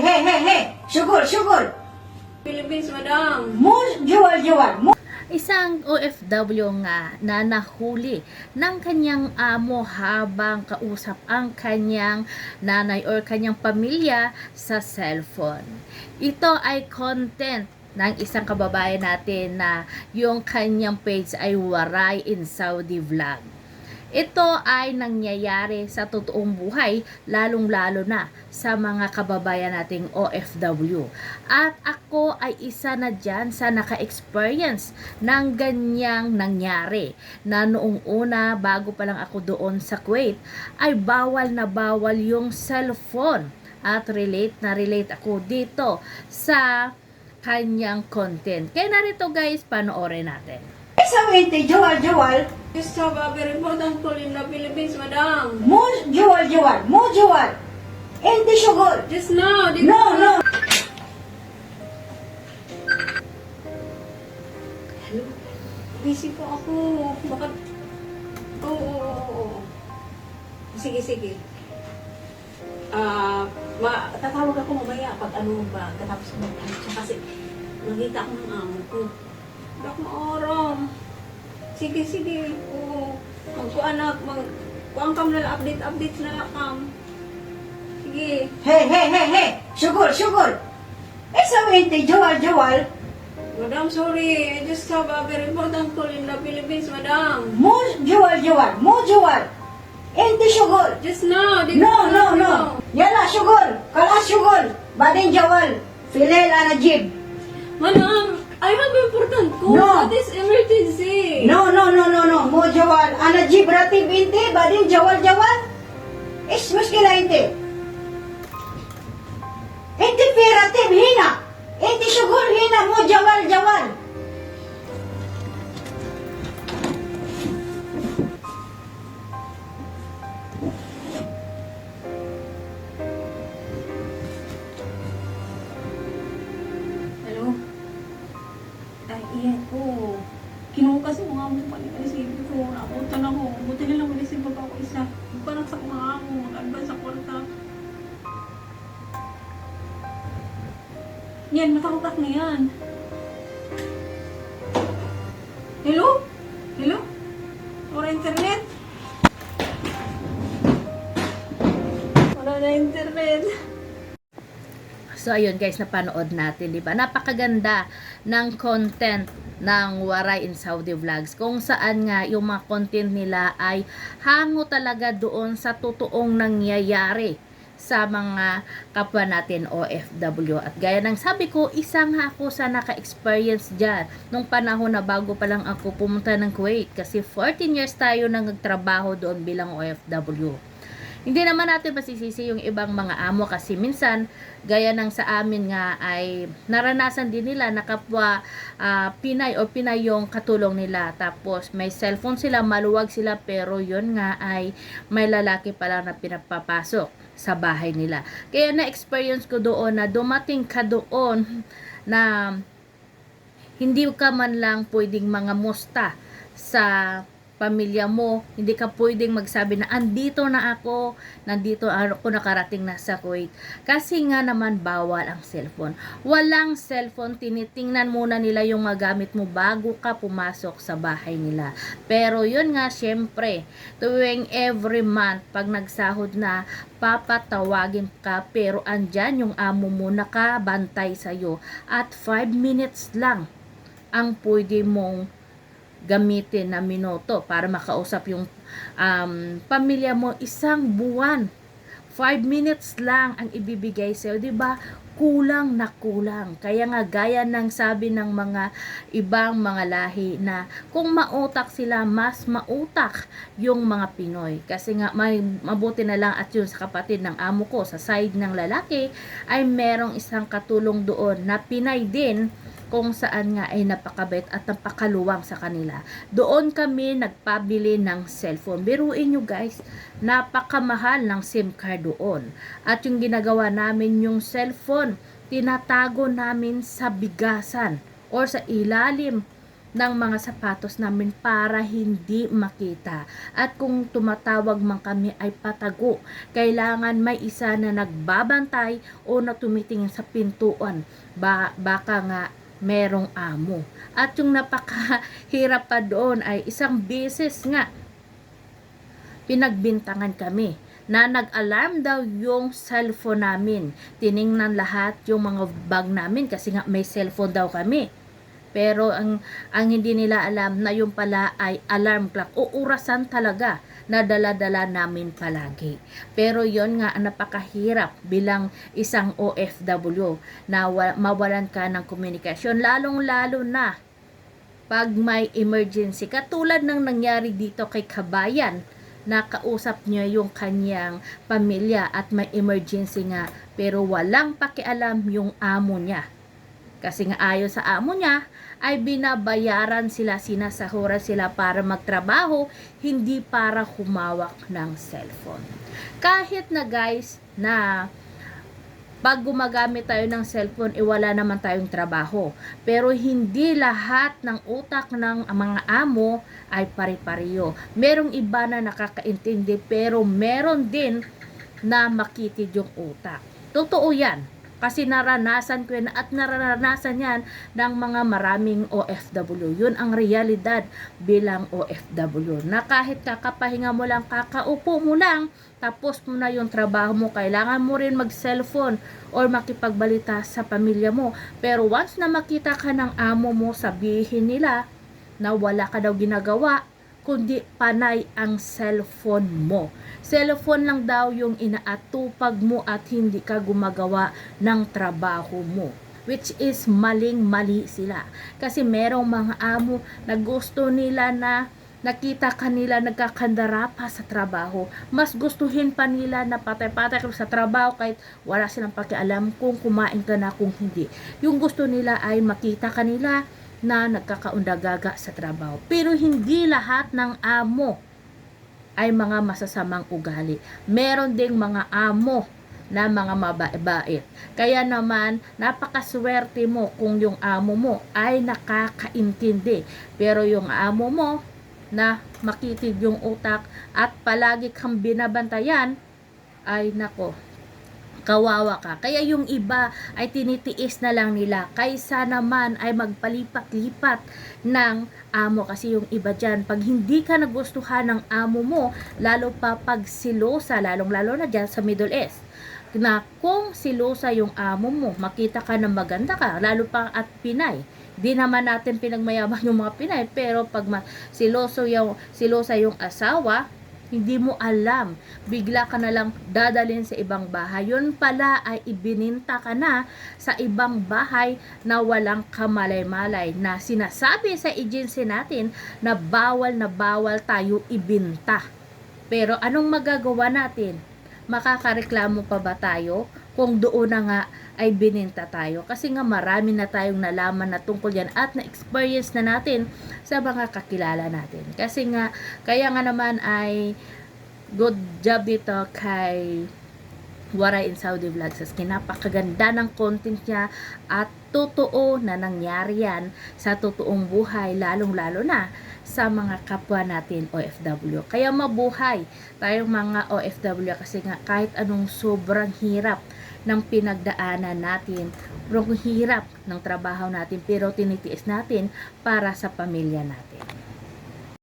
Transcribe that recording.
Hey, hey, hey! Sugol, sugol! Philippines, madam. Mo, juwal, mo. Isang OFW nga na nahuli ng kanyang amo habang kausap ang kanyang nanay or kanyang pamilya sa cellphone. Ito ay content ng isang kababayan natin na yung kanyang page ay Waray in Saudi Vlog. Ito ay nangyayari sa totoong buhay, lalong-lalo na sa mga kababayan nating OFW. At ako ay isa na dyan sa naka-experience ng ganyang nangyari. Na noong una, bago pa lang ako doon sa Kuwait, ay bawal na bawal yung cellphone. At relate na relate ako dito sa kanyang content. Kaya narito guys, panoorin natin. Sa winti, juwal. Just have a very important call in the Philippines, madam. Mo, juwal. Mo, juwal. Hindi sugol. Just now. No. Hello? Busy po ako. Bakit? Oo. Sige. Tatawag ako mamaya pag ano ba, katapos mo. Kasi nakita ko ng amo ko. Hindi ako maaram. Sige. Oo. Kuang kam na lang, update na lang kam. Sige. Hey! Sugol. Sa winti, juwal. Madam, sorry. I just have a very important call in the Philippines, madam. Mo, juwal. Mo, juwal. Hindi sugol. Just now. No. Yala, sugol. Kalas sugol. Badin jawal. Filel anajib. Madam, I have important call. No. What is emergency? No. Mo jawal. Anajib ratib inti. Badin jawal. Is muskila inti. Inti piratib hina. Inti sugol hina. Mo jawal. Hello? Ay, iyan ko. Kinuha kasi mga amo pa nila isip ko. Nakutan ako. Buti na lang manisip pa ako isa. Parang sa mga amo. Mag-advance sa kwarta. Yan, matakutak na yan. Hello? Wala internet? Wala na internet. So ayun guys, napanood natin, 'di ba? Napakaganda ng content ng Waray in Saudi Vlogs kung saan nga yung mga content nila ay hango talaga doon sa totoong nangyayari sa mga kapwa natin OFW. At gaya ng sabi ko, isang ako sa naka-experience dyan nung panahon na bago pa lang ako pumunta ng Kuwait kasi 14 years tayo nang nagtrabaho doon bilang OFW. Hindi naman natin masisisi yung ibang mga amo kasi minsan, gaya ng sa amin nga ay naranasan din nila na kapwa Pinay o Pinay yung katulong nila. Tapos may cellphone sila, maluwag sila pero yun nga ay may lalaki pala na pinapapasok sa bahay nila. Kaya na-experience ko doon na dumating ka doon na hindi ka man lang pwedeng mga musta sa pamilya mo, hindi ka pwedeng magsabi na andito na ako, nandito ako nakarating na sa Kuwait. Kasi nga naman bawal ang cellphone. Walang cellphone, tinitingnan muna nila yung magamit mo bago ka pumasok sa bahay nila. Pero yun nga, syempre, tuwing every month, pag nagsahod na, papatawagin ka, pero andyan yung amo mo nakabantay sa'yo. At 5 minutes lang ang pwede mong gamitin na minuto para makausap yung pamilya mo. Isang buwan, 5 minutes lang ang ibibigay sa'yo, diba? Kulang na kulang. Kaya nga gaya ng sabi ng mga ibang mga lahi na kung mautak sila, mas mautak yung mga Pinoy. Kasi nga may mabuti na lang at yun sa kapatid ng amo ko sa side ng lalaki ay merong isang katulong doon na Pinay din, kung saan nga ay napakabait at napakaluwang sa kanila. Doon kami nagpabili ng cellphone. Biruin nyo guys, napakamahal ng SIM card doon. At yung ginagawa namin yung cellphone, tinatago namin sa bigasan or sa ilalim ng mga sapatos namin para hindi makita. At kung tumatawag man kami ay patago. Kailangan may isa na nagbabantay o na tumitingin sa pintuan. Baka nga merong amo. At yung napakahirap pa doon ay isang beses nga pinagbintangan kami na nag-alarm daw yung cellphone namin. Tiningnan lahat yung mga bag namin kasi nga may cellphone daw kami. Pero ang hindi nila alam na yung pala ay alarm clock o orasan talaga na dala-dala namin palagi. Pero yon nga ang napakahirap bilang isang OFW na mawalan ka ng komunikasyon, lalong-lalo na pag may emergency. Katulad ng nangyari dito kay Kabayan, nakausap niya yung kanyang pamilya at may emergency nga pero walang pakialam yung amo niya. Kasi nga ayon sa amo niya ay binabayaran sila, sinasahuran sila para magtrabaho, hindi para humawak ng cellphone. Kahit na guys na pag gumagamit tayo ng cellphone, wala naman tayong trabaho. Pero hindi lahat ng utak ng mga amo ay pare-pareho. Merong iba na nakakaintindi pero meron din na makitid yung utak. Totoo yan. Kasi naranasan ko yan at naranasan yan ng mga maraming OFW. Yun ang realidad bilang OFW. Na kahit kakapahinga mo lang, kakaupo mo lang, tapos mo na yung trabaho mo, kailangan mo rin mag-cellphone or makipagbalita sa pamilya mo. Pero once na makita ka ng amo mo, sabihin nila na wala ka daw ginagawa, kundi panay ang cellphone mo. Cellphone lang daw yung inaatupag mo at hindi ka gumagawa ng trabaho mo. Which is maling-mali sila. Kasi merong mga amo na gusto nila na nakita kanila nagkakandara pa sa trabaho. Mas gustuhin pa nila na patay-patay sa trabaho kahit wala silang pakialam kung kumain ka na kung hindi. Yung gusto nila ay makita kanila na nagkakaundagaga sa trabaho. Pero hindi lahat ng amo ay mga masasamang ugali. Meron ding mga amo na mga mabait. Kaya naman, napakaswerte mo kung yung amo mo ay nakakaintindi. Pero yung amo mo na makitid yung utak at palagi kang binabantayan, ay nako, kawawa ka. Kaya yung iba ay tinitiis na lang nila kaysa naman ay magpalipat-lipat ng amo. Kasi yung iba dyan, pag hindi ka nagustuhan ng amo mo, lalo pa pag silosa, lalong-lalo na dyan sa Middle East, na kung silosa yung amo mo, makita ka na maganda ka, lalo pa at Pinay. Di naman natin pinagmayaman yung mga Pinay, pero pag silosa yung asawa, hindi mo alam, bigla ka na lang dadalhin sa ibang bahay. Yun pala ay ibininta ka na sa ibang bahay na walang kamalay-malay, na sinasabi sa agency natin na bawal tayo ibinta. Pero anong magagawa natin? Makakareklamo pa ba tayo kung doon na nga ay bininta tayo? Kasi nga marami na tayong nalaman na tungkol yan at na-experience na natin sa mga kakilala natin. Kasi nga, kaya nga naman ay good job dito kay Waray in Saudi Vlogs. Napakaganda ng content niya at totoo na nangyari yan sa totoong buhay, lalong-lalo na sa mga kapwa natin OFW. Kaya mabuhay tayong mga OFW kasi nga kahit anong sobrang hirap ng pinagdaanan natin, sobrang hirap ng trabaho natin, pero tinitiis natin para sa pamilya natin.